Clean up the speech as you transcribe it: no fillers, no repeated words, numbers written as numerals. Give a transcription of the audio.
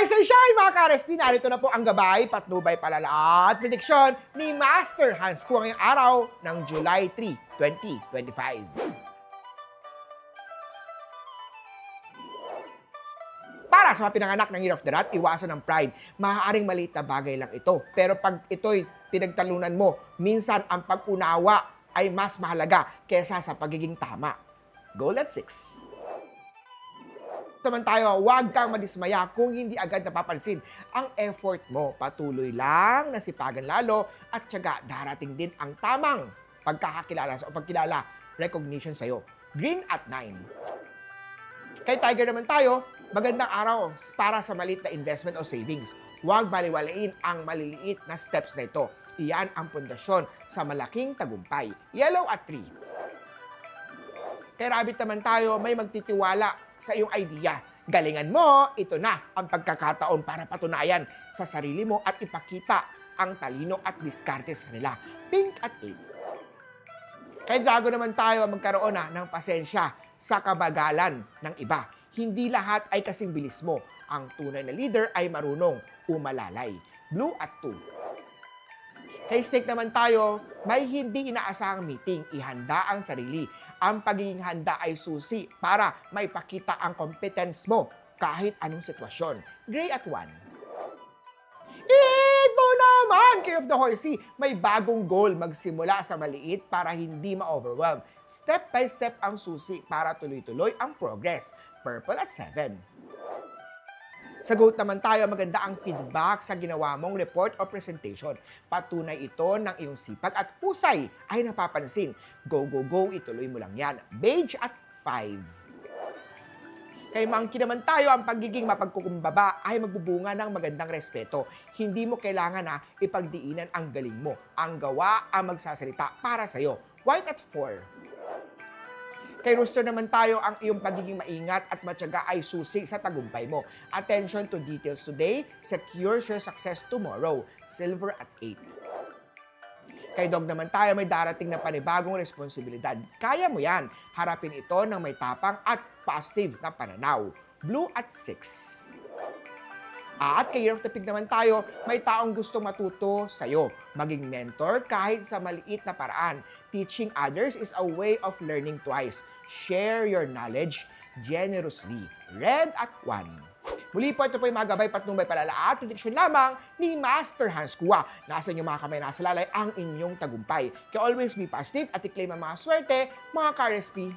Sunshine, mga ka-RSP, narito na po ang gabay, patnubay, palala at prediksyon ni Master Hans Kua ngayong araw ng July 3, 2025. Para sa mga pinanganak ng Year of the Rat, iwasan ng pride. Maaaring maliit na bagay lang ito. Pero pag ito'y pinagtalunan mo, minsan ang pag-unawa ay mas mahalaga kesa sa pagiging tama. Goal at 6. Naman tayo, huwag kang madismaya kung hindi agad napapansin ang effort mo. Patuloy lang, nasipagan lalo, at tiyaga darating din ang tamang pagkakakilala o pagkilala, recognition sa'yo. Green at 9. Kay Tiger naman tayo, magandang araw para sa maliit na investment o savings. Huwag baliwalain ang maliliit na steps na ito. Iyan ang pundasyon sa malaking tagumpay. Yellow at 3. Kay Rabbit naman tayo, may magtitiwala sa iyong idea. Galingan mo, ito na ang pagkakataon para patunayan sa sarili mo at ipakita ang talino at diskarte sa nila. Pink at 8. Kay Drago naman tayo, magkaroon na ng pasensya sa kabagalan ng iba. Hindi lahat ay kasing bilis mo. Ang tunay na leader ay marunong umalalay. Blue at 2. Kay Snake naman tayo, may hindi inaasahang meeting. Ihanda ang sarili. Ang pagiging handa ay susi para maipakita ang competence mo kahit anong sitwasyon. Gray at 1. Ito naman, Care of the Horsey, may bagong goal magsimula sa maliit para hindi ma-overwhelm. Step by step ang susi para tuloy-tuloy ang progress. Purple at 7. Sa GOAT naman tayo, maganda ang feedback sa ginawa mong report o presentation. Patunay ito ng iyong sipag at husay ay napapansin. Go, go, go, ituloy mo lang yan. Beige at 5. Kay Monkey naman tayo, ang pagiging mapagkukumbaba ay magbubunga ng magandang respeto. Hindi mo kailangan na ipagdiinan ang galing mo. Ang gawa ang magsasalita para sa'yo. White at 4. Kay Rooster naman tayo, ang iyong pagiging maingat at matyaga ay susi sa tagumpay mo. Attention to details today secures your success tomorrow. Silver at 8. Kay Dog naman tayo, may darating na panibagong responsibilidad. Kaya mo yan. Harapin ito ng may tapang at positive na pananaw. Blue at 6. At kay Year of the Pig naman tayo, may taong gustong matuto sa'yo. Maging mentor kahit sa maliit na paraan. Teaching others is a way of learning twice. Share your knowledge generously. Red at 1. Muli po, ito po yung mga gabay, patnubay, palala at prediksyon lamang ni Master Hans Kua. Nasa inyong mga kamay, nasa lalay ang inyong tagumpay. Kaya always be positive at i-claim ang mga swerte, mga ka-RSP.